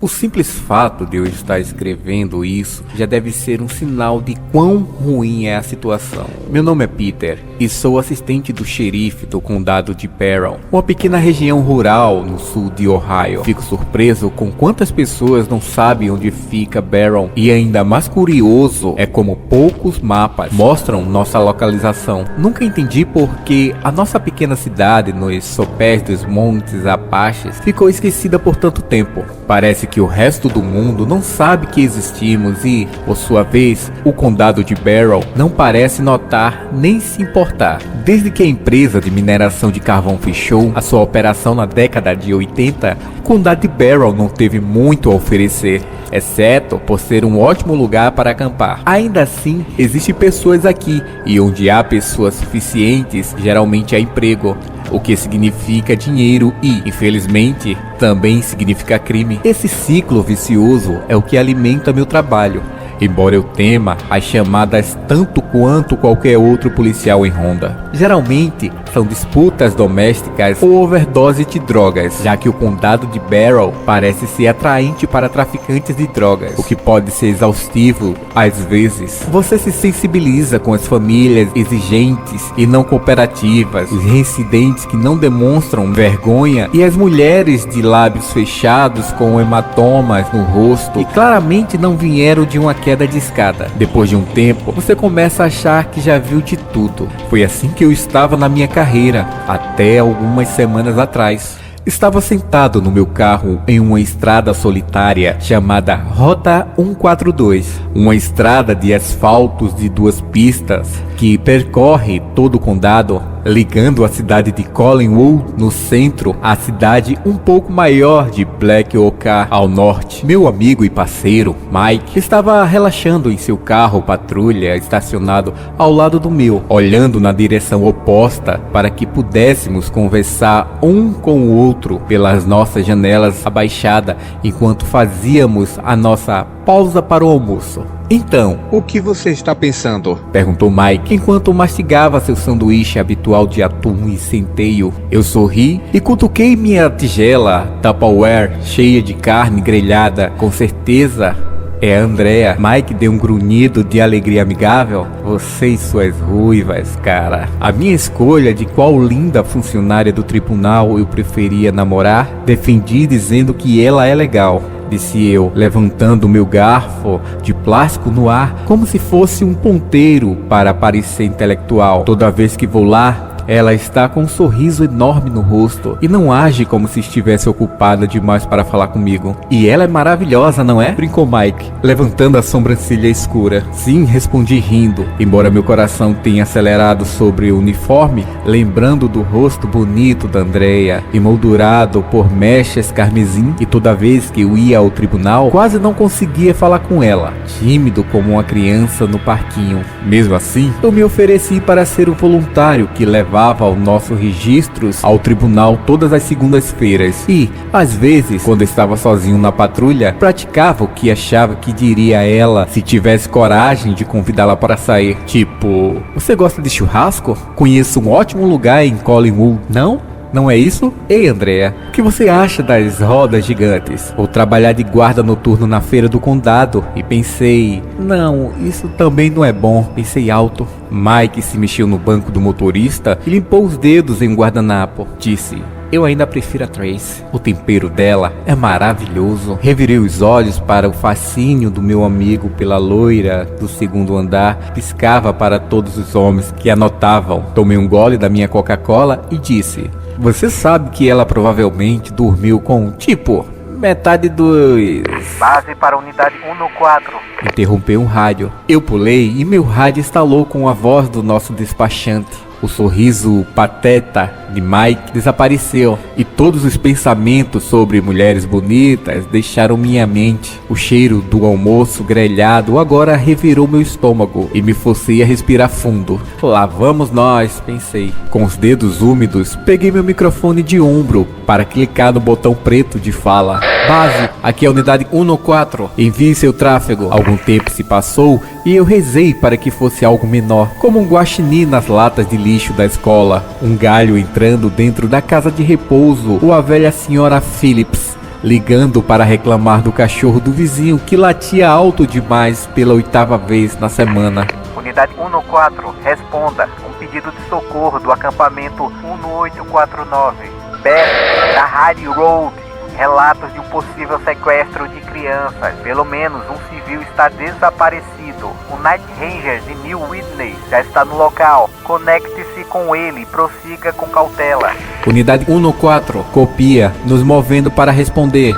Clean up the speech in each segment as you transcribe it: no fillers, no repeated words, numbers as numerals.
O simples fato de eu estar escrevendo isso já deve ser um sinal de quão ruim é a situação. Meu nome é Peter e sou assistente do xerife do condado de Barron, uma pequena região rural no sul de Ohio. Fico surpreso com quantas pessoas não sabem onde fica Barron, e ainda mais curioso é como poucos mapas mostram nossa localização. Nunca entendi por que a nossa pequena cidade nos sopés dos Montes Apaches ficou esquecida por tanto tempo. Parece que o resto do mundo não sabe que existimos e, por sua vez, o condado de Barron não parece notar nem se importar. Desde que a empresa de mineração de carvão fechou a sua operação na década de 80, o condado de Barron não teve muito a oferecer, exceto por ser um ótimo lugar para acampar. Ainda assim, existem pessoas aqui, e onde há pessoas suficientes, geralmente há emprego, o que significa dinheiro e, infelizmente, também significa crime. Esse ciclo vicioso é o que alimenta meu trabalho, embora eu tema as chamadas tanto quanto qualquer outro policial em ronda. Geralmente são disputas domésticas ou overdose de drogas, já que o condado de Barron parece ser atraente para traficantes de drogas, o que pode ser exaustivo às vezes. Você se sensibiliza com as famílias exigentes e não cooperativas, os reincidentes que não demonstram vergonha e as mulheres de lábios fechados com hematomas no rosto e claramente não vieram de uma queda de escada. Depois de um tempo, você começa a achar que já viu de tudo. Foi assim que eu estava na minha carreira, até algumas semanas atrás. Estava sentado no meu carro em uma estrada solitária chamada Rota 142, uma estrada de asfaltos de 2 pistas que percorre todo o condado, ligando a cidade de Collinwood no centro à cidade um pouco maior de Black Oak ao norte. Meu amigo e parceiro, Mike, estava relaxando em seu carro patrulha estacionado ao lado do meu, olhando na direção oposta para que pudéssemos conversar um com o outro pelas nossas janelas abaixadas enquanto fazíamos a nossa pausa para o almoço. Então, o que você está pensando? Perguntou Mike enquanto mastigava seu sanduíche habitual de atum e centeio. Eu sorri e cutuquei minha tigela Tupperware cheia de carne grelhada. Com certeza é a Andrea. Mike deu um grunhido de alegria amigável. Você e suas ruivas, cara. A minha escolha de qual linda funcionária do tribunal eu preferia namorar, defendi dizendo que ela é legal, disse eu, levantando meu garfo de plástico no ar, como se fosse um ponteiro para parecer intelectual. Toda vez que vou lá, ela está com um sorriso enorme no rosto e não age como se estivesse ocupada demais para falar comigo. E ela é maravilhosa, não é? Brincou Mike, levantando a sobrancelha escura. Sim, respondi rindo, embora meu coração tenha acelerado sobre o uniforme, lembrando do rosto bonito da Andrea, emoldurado por mechas carmesim, e toda vez que eu ia ao tribunal, quase não conseguia falar com ela, tímido como uma criança no parquinho. Mesmo assim, eu me ofereci para ser o voluntário que levava os nossos registros ao tribunal todas as segundas-feiras e, às vezes, quando estava sozinho na patrulha, praticava o que achava que diria ela se tivesse coragem de convidá-la para sair. Tipo, você gosta de churrasco? Conheço um ótimo lugar em Collinwood, não? Não é isso? Ei, Andrea, o que você acha das rodas gigantes? Ou trabalhar de guarda noturno na feira do condado? E pensei, não, isso também não é bom. Pensei alto. Mike se mexeu no banco do motorista e limpou os dedos em um guardanapo. Disse, eu ainda prefiro a Trace. O tempero dela é maravilhoso. Revirei os olhos para o fascínio do meu amigo pela loira do segundo andar. Piscava para todos os homens que a notavam. Tomei um gole da minha Coca-Cola e disse, você sabe que ela provavelmente dormiu com, tipo, metade dos... Base para a unidade 1-4. Interrompeu um rádio. Eu pulei e meu rádio estalou com a voz do nosso despachante. O sorriso pateta de Mike desapareceu e todos os pensamentos sobre mulheres bonitas deixaram minha mente. O cheiro do almoço grelhado agora revirou meu estômago e me forcei a respirar fundo. Lá vamos nós, pensei. Com os dedos úmidos, peguei meu microfone de ombro para clicar no botão preto de fala. Base, aqui é a unidade 1-4. Envie seu tráfego. Algum tempo se passou e eu rezei para que fosse algo menor, como um guaxinim nas latas de lixo da escola, um galho entrando dentro da casa de repouso ou a velha senhora Phillips ligando para reclamar do cachorro do vizinho que latia alto demais pela 8ª vez na semana. Unidade 1-4, responda. Um pedido de socorro do acampamento 1849, Beth, da Hardy Road. Relatos de um possível sequestro de crianças. Pelo menos um civil está desaparecido. O Night Ranger de New Whitney já está no local. Conecte-se com ele e prossiga com cautela. Unidade 1-4, copia, nos movendo para responder.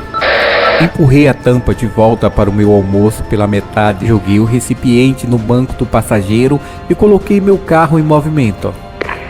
Empurrei a tampa de volta para o meu almoço pela metade, joguei o recipiente no banco do passageiro e coloquei meu carro em movimento.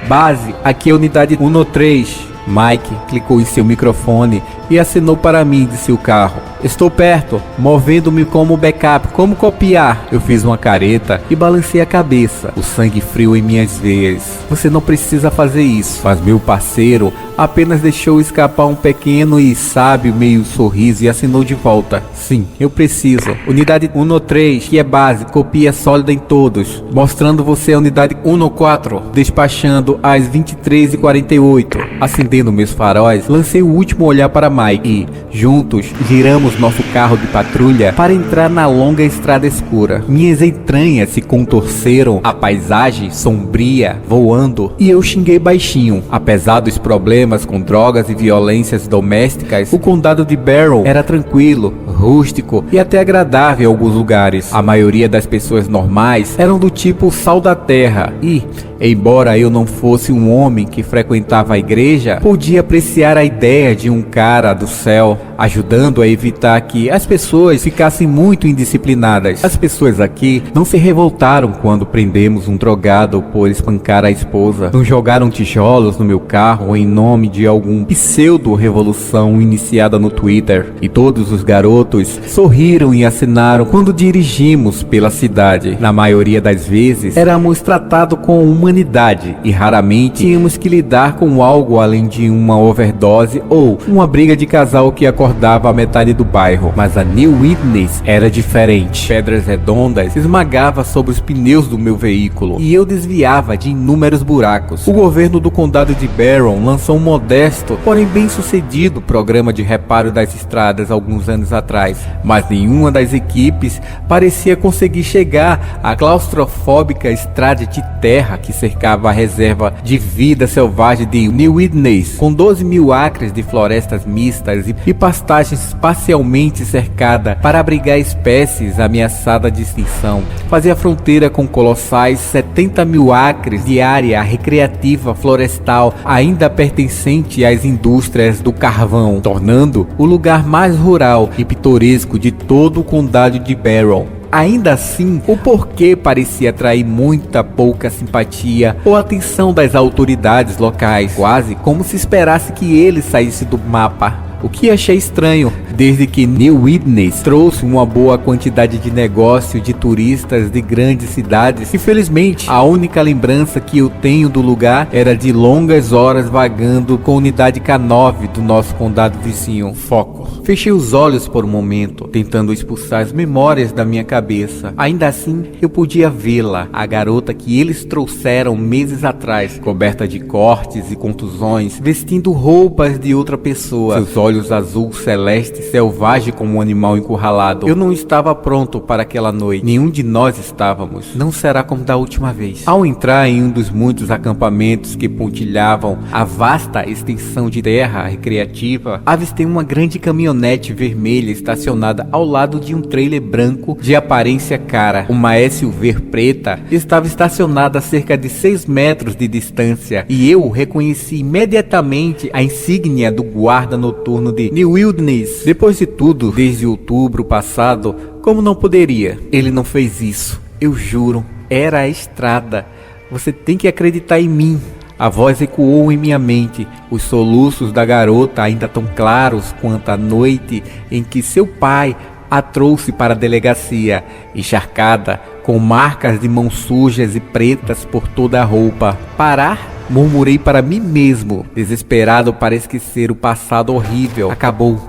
Base, aqui é a unidade 1-3. Mike clicou em seu microfone e acenou para mim de seu carro. Estou perto, movendo-me como backup. Como copiar? Eu fiz uma careta e balancei a cabeça, o sangue frio em minhas veias. Você não precisa fazer isso. Mas meu parceiro apenas deixou escapar um pequeno e sábio meio sorriso e assinou de volta. Sim, eu preciso. Unidade 1-3, que é base, copia sólida em todos. Mostrando você a unidade 1-4, despachando às 23h48. Acendendo meus faróis, lancei o último olhar para Mike e, juntos, giramos nosso carro de patrulha para entrar na longa estrada escura. Minhas entranhas se contorceram, a paisagem sombria, voando, e eu xinguei baixinho. Apesar dos problemas com drogas e violências domésticas, o condado de Barrow era tranquilo, rústico e até agradável em alguns lugares. A maioria das pessoas normais eram do tipo sal da terra e, embora eu não fosse um homem que frequentava a igreja, podia apreciar a ideia de um cara do céu, ajudando a evitar que as pessoas ficassem muito indisciplinadas. As pessoas aqui não se revoltaram quando prendemos um drogado por espancar a esposa. Não jogaram tijolos no meu carro em nome de algum pseudo-revolução iniciada no Twitter. E todos os garotos sorriram e assinaram quando dirigimos pela cidade. Na maioria das vezes, éramos tratados com humanidade e raramente tínhamos que lidar com algo além de uma overdose ou uma briga de casal que acordava a metade do bairro. Mas a New Whitney era diferente. Pedras redondas esmagavam sobre os pneus do meu veículo e eu desviava de inúmeros buracos. O governo do condado de Barrow lançou um modesto, porém bem sucedido programa de reparo das estradas alguns anos atrás, mas nenhuma das equipes parecia conseguir chegar à claustrofóbica estrada de terra que cercava a reserva de vida selvagem de New Whitney, com 12 mil acres de florestas mistas e pastagens parcialmente cercada para abrigar espécies ameaçadas de extinção. Fazia fronteira com colossais 70 mil acres de área recreativa florestal ainda pertencente às indústrias do carvão, tornando o lugar mais rural e pitoresco de todo o condado de Barrow. Ainda assim, o porquê parecia atrair muita pouca simpatia ou atenção das autoridades locais, quase como se esperasse que ele saísse do mapa. O que achei estranho, desde que New Whitney trouxe uma boa quantidade de negócio de turistas de grandes cidades. Infelizmente, a única lembrança que eu tenho do lugar era de longas horas vagando com a unidade K9 do nosso condado vizinho. Foco. Fechei os olhos por um momento, tentando expulsar as memórias da minha cabeça. Ainda assim, eu podia vê-la, a garota que eles trouxeram meses atrás, coberta de cortes e contusões, vestindo roupas de outra pessoa. Seus olhos azul celeste, selvagem como um animal encurralado. Eu não estava pronto para aquela noite. Nenhum de nós estávamos. Não será como da última vez. Ao entrar em um dos muitos acampamentos que pontilhavam a vasta extensão de terra recreativa, avistei uma grande caminhonete vermelha estacionada ao lado de um trailer branco de aparência cara. Uma SUV preta estava estacionada a cerca de 6 metros de distância e eu reconheci imediatamente a insígnia do guarda noturno de New Whitney. Depois de tudo, desde outubro passado, como não poderia? Ele não fez isso. Eu juro, era a estrada. Você tem que acreditar em mim. A voz ecoou em minha mente, os soluços da garota ainda tão claros quanto a noite em que seu pai a trouxe para a delegacia, encharcada, com marcas de mãos sujas e pretas por toda a roupa. Parar? Murmurei para mim mesmo, desesperado para esquecer o passado horrível. Acabou,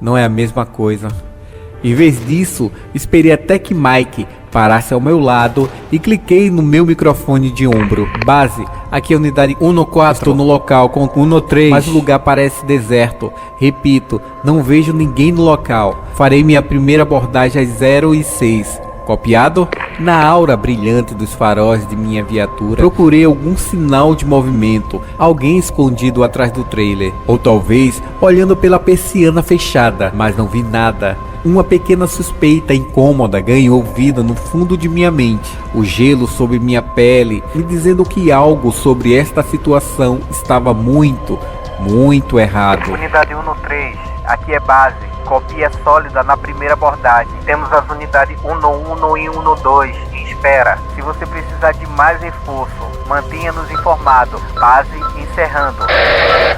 não é a mesma coisa. Em vez disso, esperei até que Mike parasse ao meu lado e cliquei no meu microfone de ombro. Base, Aqui é a unidade 14. Estou no local com 13, mas o lugar parece deserto. Repito, não vejo ninguém no local. Farei minha primeira abordagem às 0:06. Copiado? Na aura brilhante dos faróis de minha viatura, procurei algum sinal de movimento, alguém escondido atrás do trailer, ou talvez olhando pela persiana fechada, mas não vi nada. Uma pequena suspeita incômoda ganhou vida no fundo de minha mente, o gelo sobre minha pele, me dizendo que algo sobre esta situação estava muito errado. Unidade 13, aqui é base. Copia sólida na primeira abordagem. Temos as unidades 11 e 12 em espera. Se você precisar de mais reforço, mantenha-nos informado. Base encerrando.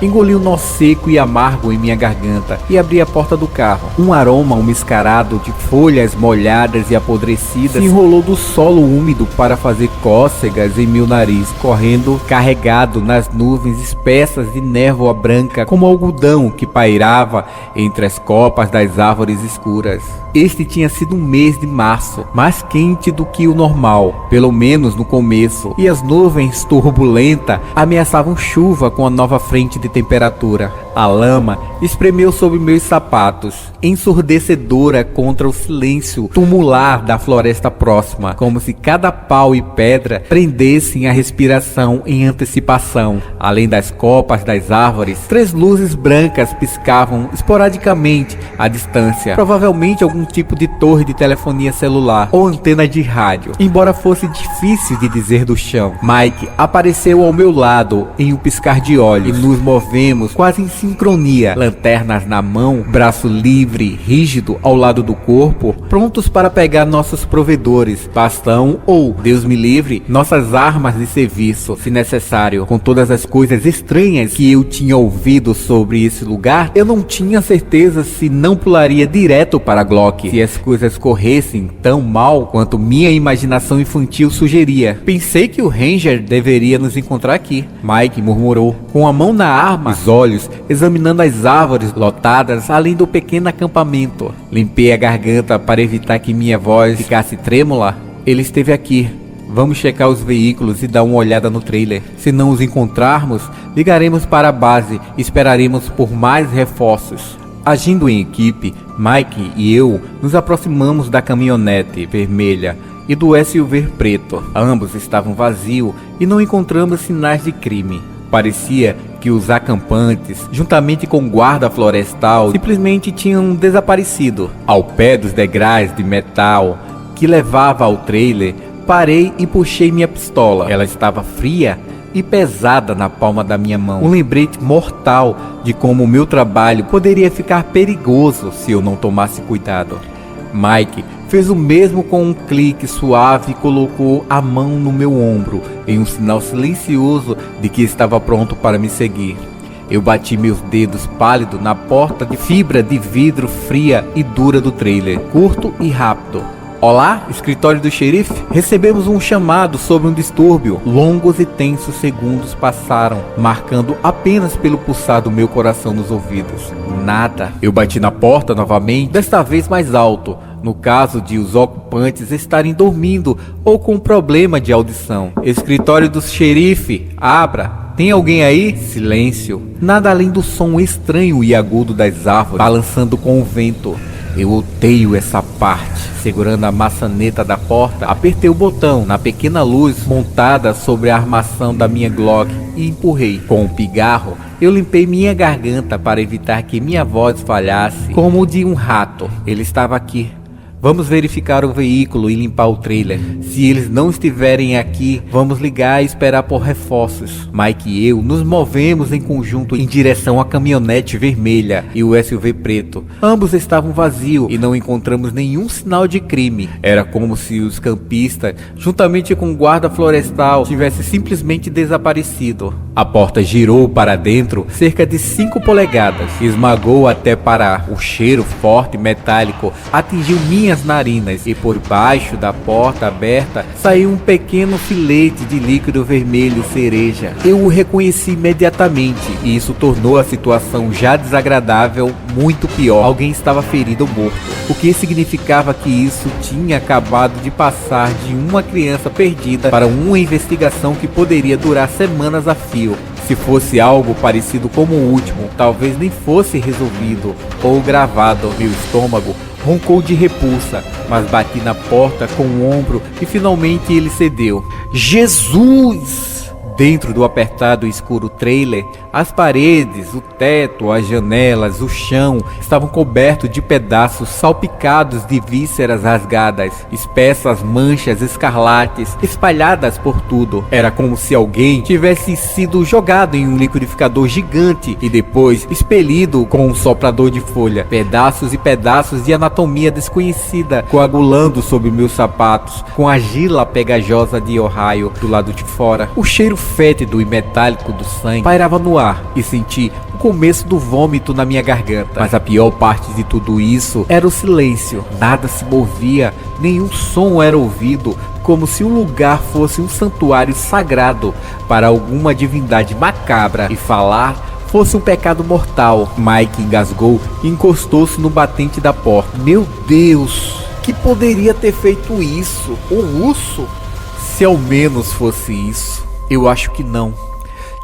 Engoli um nó seco e amargo em minha garganta e abri a porta do carro. Um aroma mascarado de folhas molhadas e apodrecidas se enrolou do solo úmido para fazer cócegas em meu nariz, correndo carregado nas nuvens espessas de névoa branca como algodão que pairava entre as copas das árvores escuras. Este tinha sido um mês de março, mais quente do que o normal, pelo menos no começo, e as nuvens turbulentas ameaçavam chuva com a nova frente de temperatura. A lama espremeu sobre meus sapatos, ensurdecedora contra o silêncio tumular da floresta próxima, como se cada pau e pedra prendessem a respiração em antecipação. Além das copas das árvores, 3 luzes brancas piscavam esporadicamente à distância, provavelmente algum tipo de torre de telefonia celular ou antena de rádio, embora fosse difícil de dizer do chão. Mike apareceu ao meu lado em um piscar de olhos e nos movemos quase em sincronia, lanternas na mão, braço livre, rígido ao lado do corpo, prontos para pegar nossos provedores, bastão ou, Deus me livre, nossas armas de serviço, se necessário. Com todas as coisas estranhas que eu tinha ouvido sobre esse lugar, eu não tinha certeza se não pularia direto para a Glock, se as coisas corressem tão mal quanto minha imaginação infantil sugeria. Pensei que o Ranger deveria nos encontrar aqui, Mike murmurou, com a mão na arma, os olhos examinando as árvores lotadas além do pequeno acampamento. Limpei a garganta para evitar que minha voz ficasse trêmula. Ele esteve aqui. Vamos checar os veículos e dar uma olhada no trailer. Se não os encontrarmos, ligaremos para a base e esperaremos por mais reforços. Agindo em equipe, Mike e eu nos aproximamos da caminhonete vermelha e do SUV preto. Ambos estavam vazios e não encontramos sinais de crime. Parecia que os acampantes, juntamente com o guarda florestal, simplesmente tinham desaparecido. Ao pé dos degraus de metal que levava ao trailer, parei e puxei minha pistola. Ela estava fria e pesada na palma da minha mão. Um lembrete mortal de como o meu trabalho poderia ficar perigoso se eu não tomasse cuidado. Mike fez o mesmo com um clique suave e colocou a mão no meu ombro, em um sinal silencioso de que estava pronto para me seguir. Eu bati meus dedos pálidos na porta de fibra de vidro fria e dura do trailer, curto e rápido. Olá, escritório do xerife? Recebemos um chamado sobre um distúrbio. Longos e tensos segundos passaram, marcando apenas pelo pulsar do meu coração nos ouvidos. Nada. Eu bati na porta novamente, desta vez mais alto, no caso de os ocupantes estarem dormindo ou com problema de audição. Escritório do xerife, abra. Tem alguém aí? Silêncio. Nada além do som estranho e agudo das árvores balançando com o vento. Eu odeio essa parte. Segurando a maçaneta da porta, apertei o botão na pequena luz montada sobre a armação da minha Glock e empurrei. Com um pigarro, eu limpei minha garganta para evitar que minha voz falhasse como o de um rato. Ele estava aqui. Vamos verificar o veículo e limpar o trailer. Se eles não estiverem aqui, vamos ligar e esperar por reforços. Mike e eu nos movemos em conjunto em direção à caminhonete vermelha e o SUV preto. Ambos estavam vazios e não encontramos nenhum sinal de crime. Era como se os campistas, juntamente com o guarda florestal, tivessem simplesmente desaparecido. A porta girou para dentro cerca de 5 polegadas. Esmagou até parar. O cheiro forte e metálico atingiu minhas minhas narinas, e por baixo da porta aberta saiu um pequeno filete de líquido vermelho cereja. Eu o reconheci imediatamente, e isso tornou a situação já desagradável muito pior. Alguém estava ferido ou morto, o que significava que isso tinha acabado de passar de uma criança perdida para uma investigação que poderia durar semanas a fio. Se fosse algo parecido como o último, talvez nem fosse resolvido ou gravado. Meu estômago roncou de repulsa, mas bati na porta com o ombro e finalmente ele cedeu. Jesus! Dentro do apertado e escuro trailer, as paredes, o teto, as janelas, o chão estavam cobertos de pedaços salpicados de vísceras rasgadas, espessas manchas escarlates espalhadas por tudo. Era como se alguém tivesse sido jogado em um liquidificador gigante e depois expelido com um soprador de folha. Pedaços e pedaços de anatomia desconhecida coagulando sobre meus sapatos, com a argila pegajosa de Ohio do lado de fora. O cheiro fétido e metálico do sangue pairava no ar e senti o começo do vômito na minha garganta. Mas a pior parte de tudo isso era o silêncio. Nada se movia, nenhum som era ouvido, como se o lugar fosse um santuário sagrado para alguma divindade macabra e falar fosse um pecado mortal. Mike engasgou e encostou-se no batente da porta. Meu Deus, que poderia ter feito isso? O urso? Se ao menos fosse isso. Eu acho que não.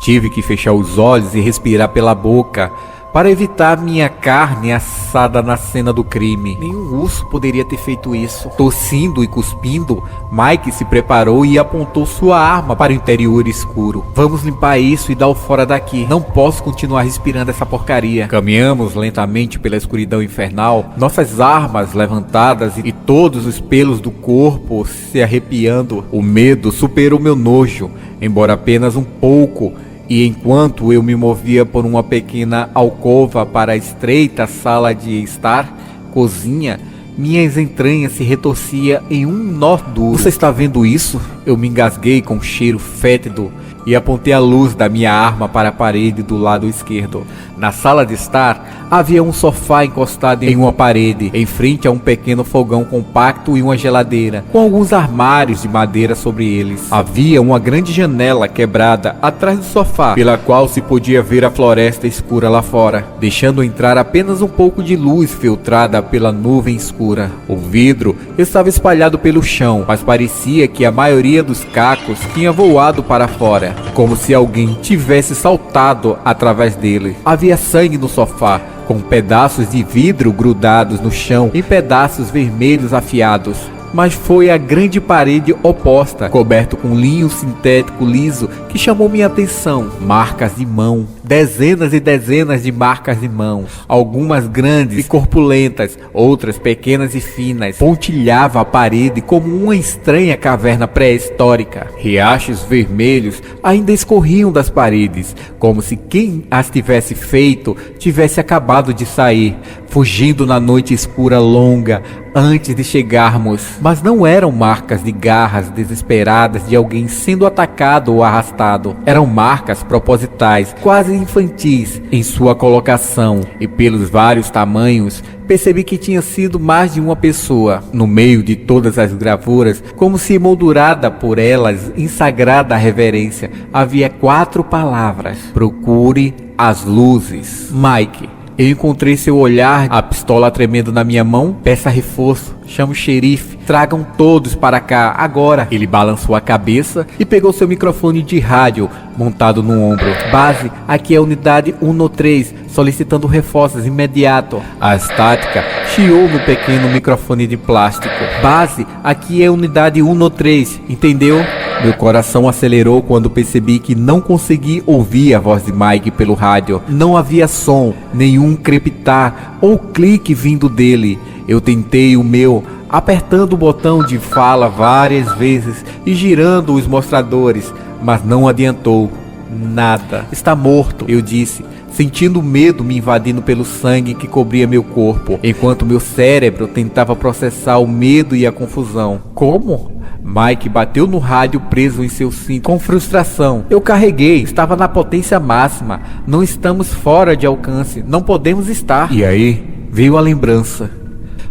Tive que fechar os olhos e respirar pela boca para evitar minha carne assada na cena do crime. Nenhum urso poderia ter feito isso. Tossindo e cuspindo, Mike se preparou e apontou sua arma para o interior escuro. Vamos limpar isso e dar o fora daqui. Não posso continuar respirando essa porcaria. Caminhamos lentamente pela escuridão infernal, nossas armas levantadas e todos os pelos do corpo se arrepiando. O medo superou meu nojo, embora apenas um pouco. E enquanto eu me movia por uma pequena alcova para a estreita sala de estar, cozinha, minhas entranhas se retorciam em um nó duro. Você está vendo isso? Eu me engasguei com um cheiro fétido e apontei a luz da minha arma para a parede do lado esquerdo. Na sala de estar, havia um sofá encostado em uma parede, em frente a um pequeno fogão compacto e uma geladeira, com alguns armários de madeira sobre eles. Havia uma grande janela quebrada atrás do sofá, pela qual se podia ver a floresta escura lá fora, deixando entrar apenas um pouco de luz filtrada pela nuvem escura. O vidro estava espalhado pelo chão, mas parecia que a maioria dos cacos tinha voado para fora, como se alguém tivesse saltado através dele. Havia sangue no sofá, com pedaços de vidro grudados no chão e pedaços vermelhos afiados. Mas foi a grande parede oposta, coberto com linho sintético liso, que chamou minha atenção. Marcas de mão, dezenas e dezenas de marcas de mãos, algumas grandes e corpulentas, outras pequenas e finas, pontilhava a parede como uma estranha caverna pré-histórica. Riachos vermelhos ainda escorriam das paredes, como se quem as tivesse feito tivesse acabado de sair, fugindo na noite escura longa, antes de chegarmos. Mas não eram marcas de garras desesperadas de alguém sendo atacado ou arrastado. Eram marcas propositais, quase infantis em sua colocação, e pelos vários tamanhos, percebi que tinha sido mais de uma pessoa. No meio de todas as gravuras, como se emoldurada por elas em sagrada reverência, havia 4 palavras: procure as luzes. Mike. Eu encontrei seu olhar, a pistola tremendo na minha mão. Peça reforço, chama o xerife, tragam todos para cá, agora. Ele balançou a cabeça e pegou seu microfone de rádio montado no ombro. Base, aqui é a unidade 103, solicitando reforços imediato. A estática chiou no pequeno microfone de plástico. Base, aqui é a unidade 103, entendeu? Meu coração acelerou quando percebi que não consegui ouvir a voz de Mike pelo rádio. Não havia som, nenhum crepitar ou clique vindo dele. Eu tentei o meu, apertando o botão de fala várias vezes e girando os mostradores, mas não adiantou. Nada. Está morto, eu disse, sentindo medo me invadindo pelo sangue que cobria meu corpo, enquanto meu cérebro tentava processar o medo e a confusão. Como? Mike bateu no rádio preso em seu cinto com frustração. Eu carreguei, estava na potência máxima. Não estamos fora de alcance, não podemos estar. E aí veio a lembrança.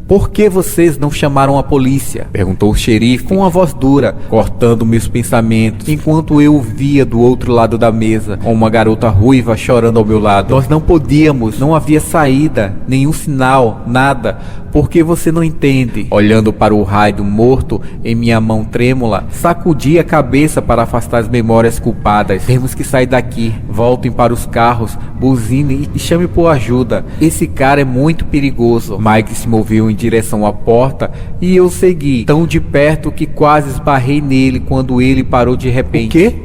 Por que vocês não chamaram a polícia? Perguntou o xerife com uma voz dura, cortando meus pensamentos, enquanto eu o via do outro lado da mesa, com uma garota ruiva chorando ao meu lado. Nós não podíamos, não havia saída, nenhum sinal, nada. Por que você não entende? Olhando para o raio morto em minha mão trêmula, sacudi a cabeça para afastar as memórias culpadas. Temos que sair daqui. Voltem para os carros, buzine e chame por ajuda. Esse cara é muito perigoso. Mike se moveu em direção à porta e eu segui, tão de perto que quase esbarrei nele quando ele parou de repente. O quê?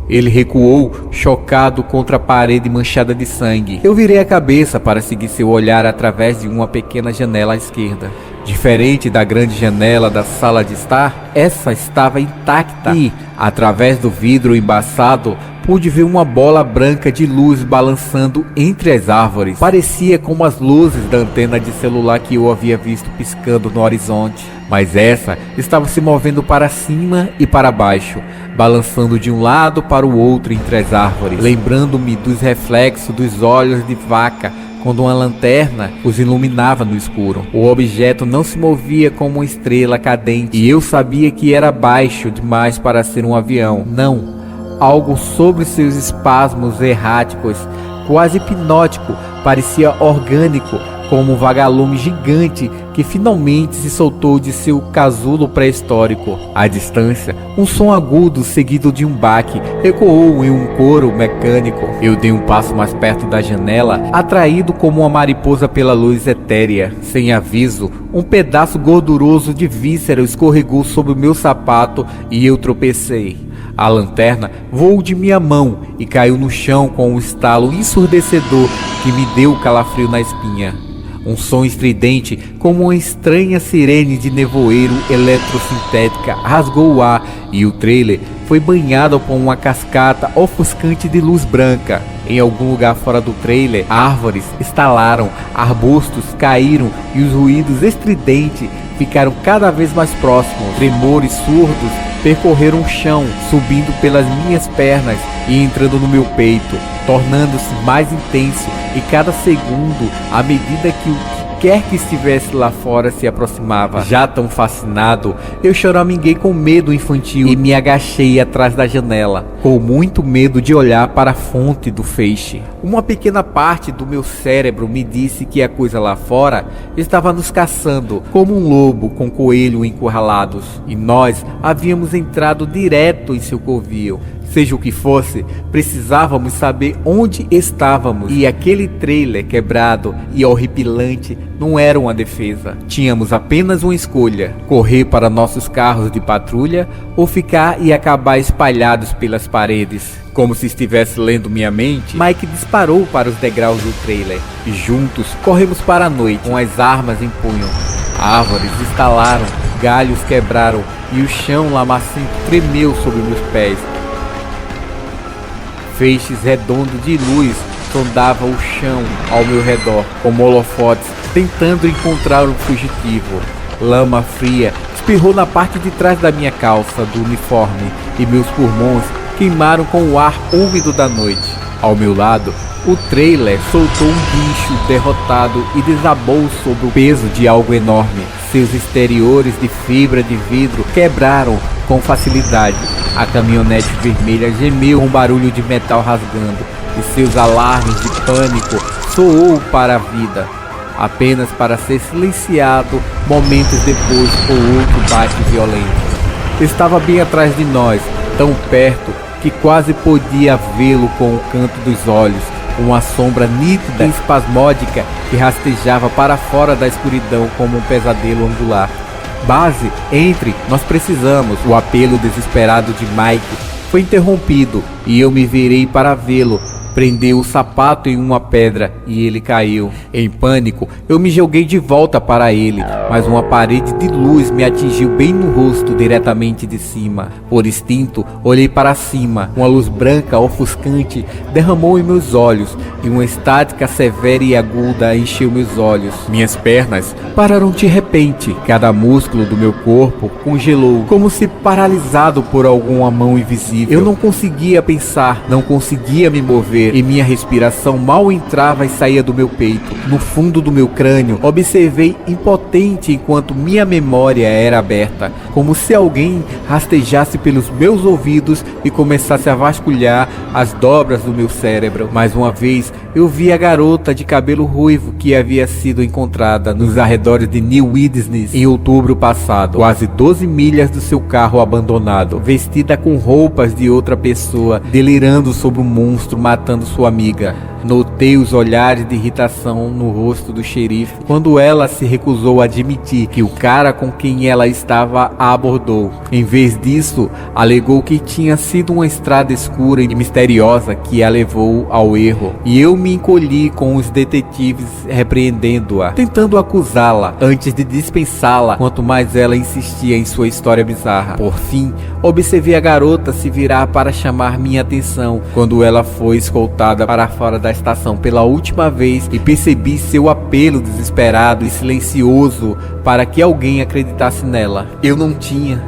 Ele recuou, chocado contra a parede manchada de sangue. Eu virei a cabeça para seguir seu olhar através de uma pequena janela à esquerda. Diferente da grande janela da sala de estar, essa estava intacta e, através do vidro embaçado, pude ver uma bola branca de luz balançando entre as árvores. Parecia como as luzes da antena de celular que eu havia visto piscando no horizonte. Mas essa estava se movendo para cima e para baixo, balançando de um lado para o outro entre as árvores, lembrando-me dos reflexos dos olhos de vaca quando uma lanterna os iluminava no escuro. O objeto não se movia como uma estrela cadente, e eu sabia que era baixo demais para ser um avião. Não, algo sobre seus espasmos erráticos, quase hipnótico, parecia orgânico, como um vagalume gigante que finalmente se soltou de seu casulo pré-histórico. À distância, um som agudo seguido de um baque ecoou em um coro mecânico. Eu dei um passo mais perto da janela, atraído como uma mariposa pela luz etérea. Sem aviso, um pedaço gorduroso de víscera escorregou sobre o meu sapato e eu tropecei. A lanterna voou de minha mão e caiu no chão com um estalo ensurdecedor que me deu calafrio na espinha. Um som estridente, como uma estranha sirene de nevoeiro eletrosintética, rasgou o ar e o trailer foi banhado por uma cascata ofuscante de luz branca. Em algum lugar fora do trailer, árvores estalaram, arbustos caíram e os ruídos estridentes ficaram cada vez mais próximos. Tremores surdos percorreram o chão, subindo pelas minhas pernas e entrando no meu peito, tornando-se mais intenso e cada segundo à medida que o que quer que estivesse lá fora se aproximava. Já tão fascinado, eu choraminguei com medo infantil e me agachei atrás da janela, com muito medo de olhar para a fonte do feixe. Uma pequena parte do meu cérebro me disse que a coisa lá fora estava nos caçando, como um lobo com coelho encurralados, e nós havíamos entrado direto em seu covil. Seja o que fosse, precisávamos saber onde estávamos, e aquele trailer quebrado e horripilante não era uma defesa. Tínhamos apenas uma escolha: correr para nossos carros de patrulha ou ficar e acabar espalhados pelas paredes. Como se estivesse lendo minha mente, Mike disparou para os degraus do trailer e juntos corremos para a noite com as armas em punho. Árvores estalaram, galhos quebraram e o chão lamacento tremeu sob meus pés. Feixes redondos de luz sondavam o chão ao meu redor, como holofotes, tentando encontrar um fugitivo. Lama fria espirrou na parte de trás da minha calça do uniforme e meus pulmões queimaram com o ar úmido da noite. Ao meu lado, o trailer soltou um bicho derrotado e desabou sob o peso de algo enorme. Seus exteriores de fibra de vidro quebraram com facilidade. A caminhonete vermelha gemeu com um barulho de metal rasgando e seus alarmes de pânico soou para a vida, apenas para ser silenciado momentos depois por outro bate violento. Estava bem atrás de nós, tão perto que quase podia vê-lo com o canto dos olhos, uma sombra nítida e espasmódica que rastejava para fora da escuridão como um pesadelo angular. Base, entre, nós precisamos. O apelo desesperado de Mike foi interrompido e eu me virei para vê-lo. Prendeu o sapato em uma pedra e ele caiu. Em pânico, eu me joguei de volta para ele, mas uma parede de luz me atingiu bem no rosto diretamente de cima. Por instinto, olhei para cima. Uma luz branca ofuscante derramou em meus olhos e uma estática severa e aguda encheu meus olhos. Minhas pernas pararam de repente. Cada músculo do meu corpo congelou, como se paralisado por alguma mão invisível. Eu não conseguia pensar, não conseguia me mover. ver e minha respiração mal entrava e saía do meu peito. No fundo do meu crânio, observei impotente enquanto minha memória era aberta, como se alguém rastejasse pelos meus ouvidos e começasse a vasculhar as dobras do meu cérebro. Mais uma vez, eu vi a garota de cabelo ruivo que havia sido encontrada nos arredores de New Widnes em outubro passado, quase 12 milhas do seu carro abandonado, vestida com roupas de outra pessoa, delirando sobre um monstro matando sua amiga. Notei os olhares de irritação no rosto do xerife quando ela se recusou a admitir que o cara com quem ela estava a abordou. Em vez disso, alegou que tinha sido uma estrada escura e misteriosa que a levou ao erro. E eu me encolhi com os detetives repreendendo-a, tentando acusá-la antes de dispensá-la, quanto mais ela insistia em sua história bizarra. Por fim, observei a garota se virar para chamar minha atenção quando ela foi escoltada para fora da estação pela última vez e percebi seu apelo desesperado e silencioso para que alguém acreditasse nela. Eu não tinha,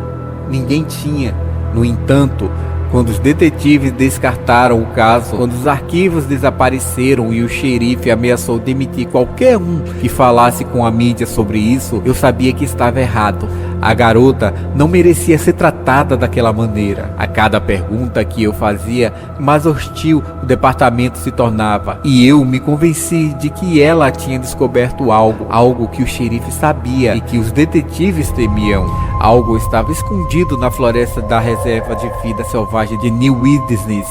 ninguém tinha. No entanto, quando os detetives descartaram o caso, quando os arquivos desapareceram e o xerife ameaçou demitir qualquer um que falasse com a mídia sobre isso, eu sabia que estava errado. A garota não merecia ser tratada daquela maneira. A cada pergunta que eu fazia, mais hostil o departamento se tornava. E eu me convenci de que ela tinha descoberto algo que o xerife sabia e que os detetives temiam. Algo estava escondido na floresta da reserva de vida selvagem de New Widnes.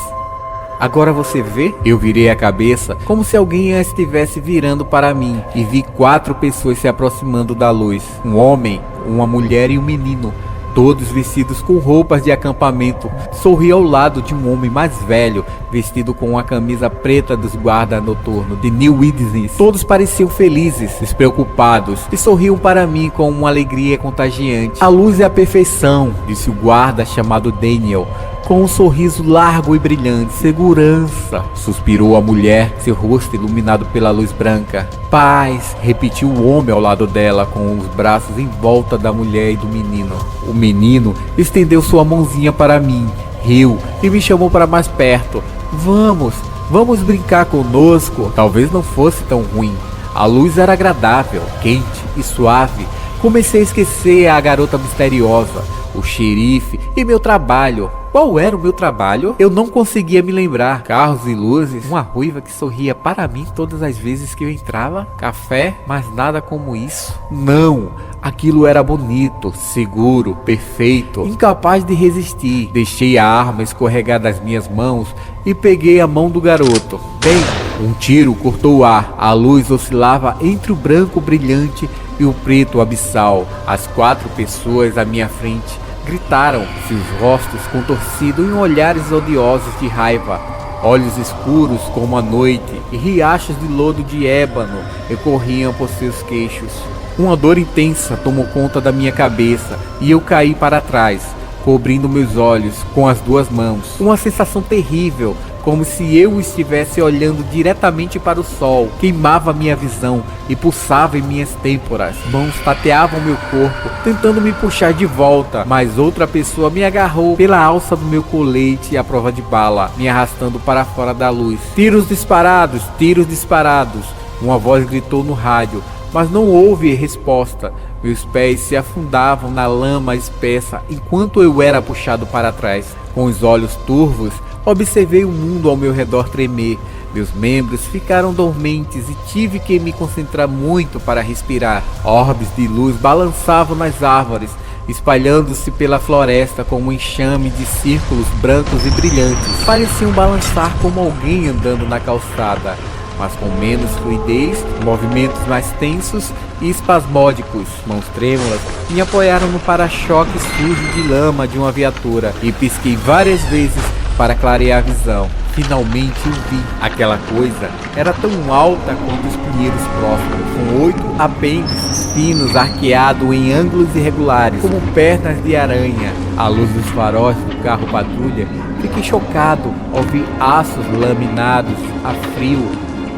Agora você vê? Eu virei a cabeça como se alguém a estivesse virando para mim e vi 4 pessoas se aproximando da luz. Um homem, uma mulher e um menino, todos vestidos com roupas de acampamento. Sorri ao lado de um homem mais velho, vestido com uma camisa preta dos guardas noturnos de New Widnes. Todos pareciam felizes, despreocupados, e sorriam para mim com uma alegria contagiante. A luz é a perfeição, disse o guarda chamado Daniel, com um sorriso largo e brilhante. Segurança, suspirou a mulher, seu rosto iluminado pela luz branca. Paz, repetiu o homem ao lado dela, com os braços em volta da mulher e do menino. O menino estendeu sua mãozinha para mim, riu e me chamou para mais perto. Vamos brincar conosco. Talvez não fosse tão ruim. A luz era agradável, quente e suave. Comecei a esquecer a garota misteriosa, o xerife e meu trabalho. Qual era o meu trabalho? Eu não conseguia me lembrar. Carros e luzes, uma ruiva que sorria para mim todas as vezes que eu entrava, café, mas nada como isso. Não, aquilo era bonito, seguro, perfeito, incapaz de resistir. Deixei a arma escorregar das minhas mãos e peguei a mão do garoto. Bem, um tiro cortou o ar. A luz oscilava entre o branco brilhante e o preto abissal. As 4 pessoas à minha frente gritaram, seus rostos contorcidos em olhares odiosos de raiva, olhos escuros como a noite e riachos de lodo de ébano corriam por seus queixos. Uma dor intensa tomou conta da minha cabeça e eu caí para trás, cobrindo meus olhos com as 2 mãos. Uma sensação terrível, como se eu estivesse olhando diretamente para o sol, queimava minha visão e pulsava em minhas têmporas. Mãos tateavam meu corpo, tentando me puxar de volta, mas outra pessoa me agarrou pela alça do meu colete à prova de bala, me arrastando para fora da luz. Tiros disparados, tiros disparados. Uma voz gritou no rádio, mas não houve resposta. Meus pés se afundavam na lama espessa enquanto eu era puxado para trás. Com os olhos turvos, observei o mundo ao meu redor tremer. Meus membros ficaram dormentes e tive que me concentrar muito para respirar. Orbes de luz balançavam nas árvores, espalhando-se pela floresta como um enxame de círculos brancos e brilhantes. Pareciam balançar como alguém andando na calçada, mas com menos fluidez, movimentos mais tensos e espasmódicos. Mãos trêmulas me apoiaram no para-choque sujo de lama de uma viatura e pisquei várias vezes para clarear a visão. Finalmente eu vi. Aquela coisa era tão alta quanto os pinheiros próximos, com 8 apêndices finos arqueados em ângulos irregulares, como pernas de aranha. À luz dos faróis do carro patrulha, fiquei chocado ao ver aços laminados a frio,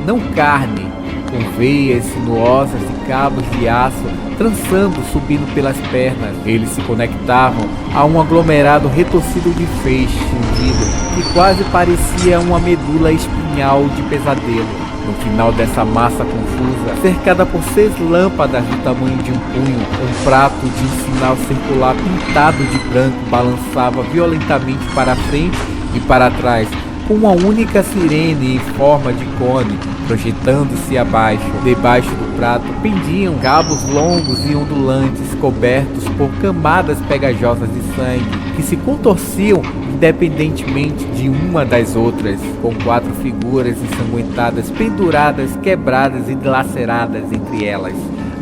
não carne, com veias sinuosas de cabos de aço trançando, subindo pelas pernas. Eles se conectavam a um aglomerado retorcido de feixe fundido que quase parecia uma medula espinhosa. punhal de pesadelo. No final dessa massa confusa, cercada por 6 lâmpadas do tamanho de um punho, um prato de um sinal circular pintado de branco balançava violentamente para frente e para trás, com uma única sirene em forma de cone projetando-se abaixo. Debaixo do prato pendiam cabos longos e ondulantes cobertos por camadas pegajosas de sangue que se contorciam independentemente de uma das outras, com 4 figuras ensanguentadas penduradas, quebradas e dilaceradas entre elas.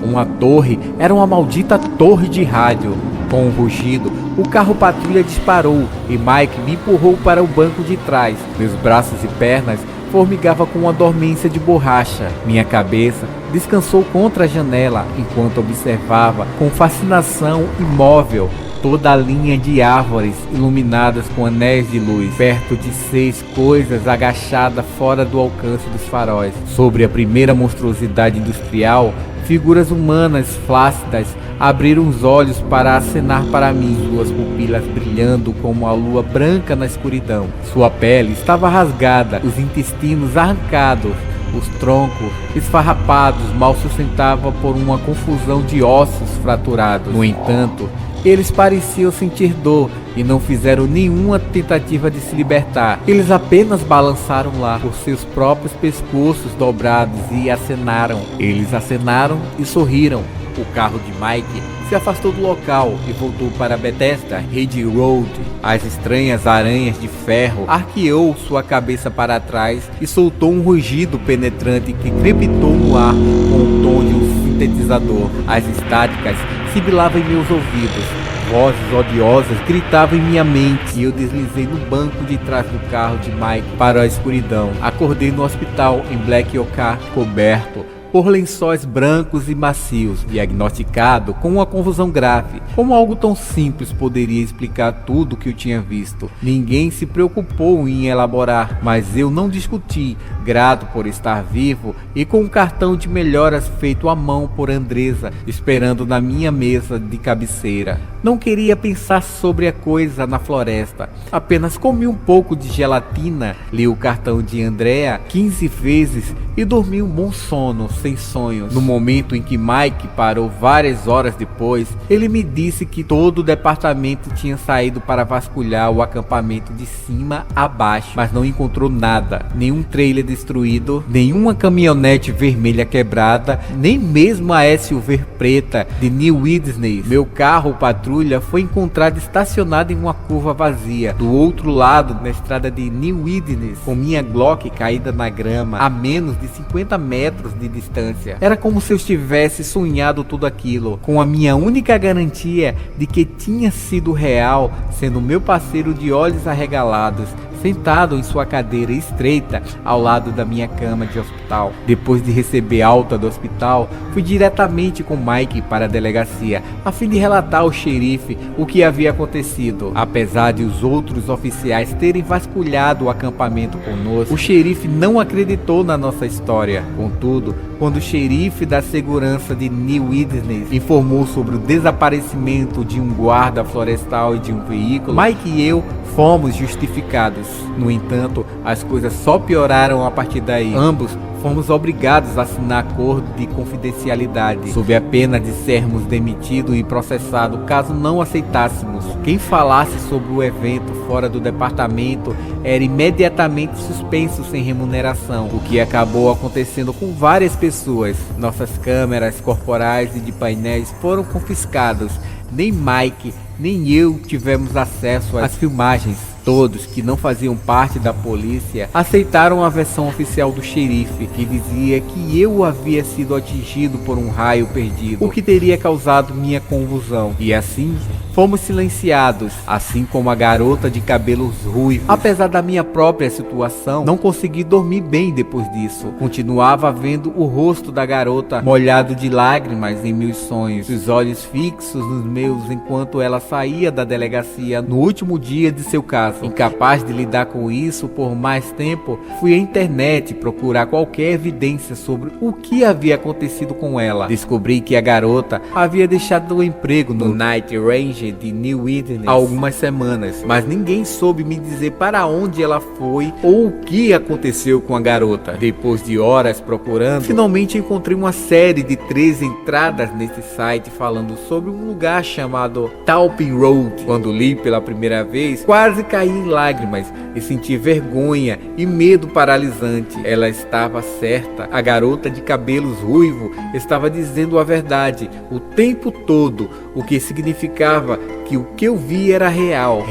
Uma torre era uma maldita torre de rádio. Com um rugido, o carro patrulha disparou e Mike me empurrou para o banco de trás. Meus braços e pernas formigavam com uma dormência de borracha. Minha cabeça descansou contra a janela enquanto observava com fascinação imóvel toda a linha de árvores iluminadas com anéis de luz, perto de 6 coisas agachadas fora do alcance dos faróis. Sobre a primeira monstruosidade industrial, figuras humanas flácidas abriram os olhos para acenar para mim, suas pupilas brilhando como a lua branca na escuridão. Sua pele estava rasgada, os intestinos arrancados, os troncos esfarrapados mal sustentavam por uma confusão de ossos fraturados. No entanto, eles pareciam sentir dor e não fizeram nenhuma tentativa de se libertar. Eles apenas balançaram lá por seus próprios pescoços dobrados e acenaram. Eles acenaram e sorriram. O carro de Mike se afastou do local e voltou para Bethesda Ridge Road. As estranhas aranhas de ferro arqueou sua cabeça para trás e soltou um rugido penetrante que crepitou no ar com o tom de um sintetizador. As estáticas sibilavam em meus ouvidos. Vozes odiosas gritavam em minha mente e eu deslizei no banco de trás do carro de Mike para a escuridão. Acordei no hospital em Black Oak, coberto por lençóis brancos e macios, diagnosticado com uma convulsão grave. Como algo tão simples poderia explicar tudo o que eu tinha visto? Ninguém se preocupou em elaborar, mas eu não discuti, grato por estar vivo e com um cartão de melhoras feito à mão por Andresa, esperando na minha mesa de cabeceira. Não queria pensar sobre a coisa na floresta, apenas comi um pouco de gelatina, li o cartão de Andrea 15 vezes e dormi um bom sono, sem sonhos. No momento em que Mike parou várias horas depois, ele me disse que todo o departamento tinha saído para vasculhar o acampamento de cima a baixo, mas não encontrou nada, nenhum trailer destruído, nenhuma caminhonete vermelha quebrada, nem mesmo a SUV preta de New Whitney. Meu carro patrulha foi encontrado estacionado em uma curva vazia, do outro lado na estrada de New Whitney, com minha Glock caída na grama, a menos de 50 metros de distância. Era como se eu tivesse sonhado tudo aquilo, com a minha única garantia de que tinha sido real, sendo meu parceiro de olhos arregalados, sentado em sua cadeira estreita ao lado da minha cama de hospital. Depois de receber alta do hospital, fui diretamente com Mike para a delegacia, a fim de relatar ao xerife o que havia acontecido. Apesar de os outros oficiais terem vasculhado o acampamento conosco, o xerife não acreditou na nossa história. Contudo, quando o xerife da segurança de New Whitney informou sobre o desaparecimento de um guarda florestal e de um veículo, Mike e eu fomos justificados. No entanto, as coisas só pioraram a partir daí. Ambos fomos obrigados a assinar acordo de confidencialidade, sob a pena de sermos demitidos e processados caso não aceitássemos. Quem falasse sobre o evento fora do departamento era imediatamente suspenso sem remuneração, o que acabou acontecendo com várias pessoas. Nossas câmeras corporais e de painéis foram confiscadas. Nem Mike nem eu tivemos acesso às filmagens. Todos que não faziam parte da polícia aceitaram a versão oficial do xerife, que dizia que eu havia sido atingido por um raio perdido, o que teria causado minha convulsão. E assim, fomos silenciados, assim como a garota de cabelos ruivos. Apesar da minha própria situação, não consegui dormir bem depois disso. Continuava vendo o rosto da garota molhado de lágrimas em meus sonhos, os olhos fixos nos meus enquanto ela saía da delegacia no último dia de seu caso. caso. Incapaz de lidar com isso por mais tempo, fui à internet procurar qualquer evidência sobre o que havia acontecido com ela. Descobri que a garota havia deixado o emprego no Night Ranger de New Witness há algumas semanas, mas ninguém soube me dizer para onde ela foi ou o que aconteceu com a garota. Depois de horas procurando, finalmente encontrei uma série de 13 entradas nesse site falando sobre um lugar chamado Taupin Road. Quando li pela primeira vez, quase caí em lágrimas e senti vergonha e medo paralisante. Ela estava certa. A garota de cabelos ruivos estava dizendo a verdade o tempo todo, o que significava que o que eu vi era real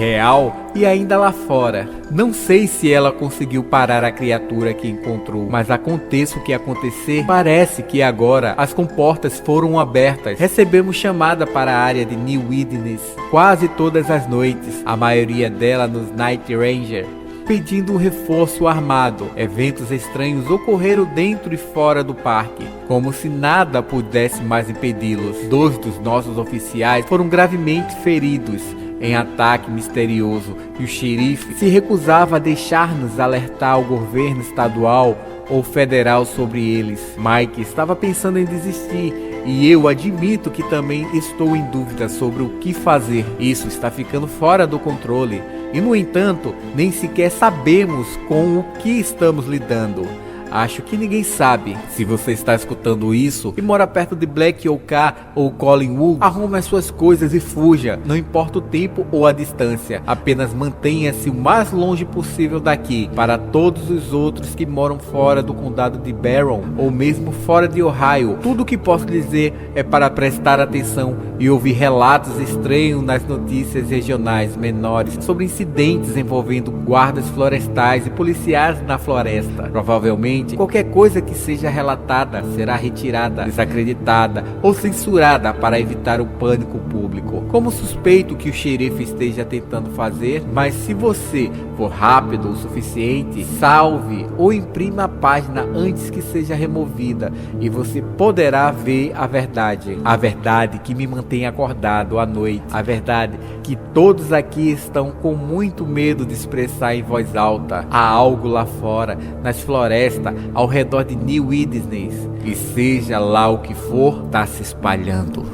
e ainda lá fora. Não sei se ela conseguiu parar a criatura que encontrou, mas aconteça o que acontecer, parece que agora as comportas foram abertas. Recebemos chamada para a área de New Witness quase todas as noites, a maioria dela nos Night Ranger, pedindo um reforço armado. Eventos estranhos ocorreram dentro e fora do parque, como se nada pudesse mais impedi-los. 2 dos nossos oficiais foram gravemente feridos em ataque misterioso e o xerife se recusava a deixar-nos alertar o governo estadual ou federal sobre eles. Mike estava pensando em desistir e eu admito que também estou em dúvida sobre o que fazer. Isso está ficando fora do controle e, no entanto, nem sequer sabemos com o que estamos lidando. Acho que ninguém sabe. Se você está escutando isso e mora perto de Black Oak ou Collingwood, arrume as suas coisas e fuja. Não importa o tempo ou a distância. Apenas mantenha-se o mais longe possível daqui. Para todos os outros que moram fora do condado de Barron ou mesmo fora de Ohio, tudo o que posso dizer é para prestar atenção e ouvir relatos estranhos nas notícias regionais menores sobre incidentes envolvendo guardas florestais e policiais na floresta. Provavelmente qualquer coisa que seja relatada será retirada, desacreditada ou censurada para evitar o pânico público, como suspeito que o xerife esteja tentando fazer. Mas se você for rápido o suficiente, salve ou imprima a página antes que seja removida e você poderá ver a verdade que me mantém acordado à noite, a verdade que todos aqui estão com muito medo de expressar em voz alta. Há algo lá fora, nas florestas, ao redor de New Witness, e seja lá o que for, está se espalhando.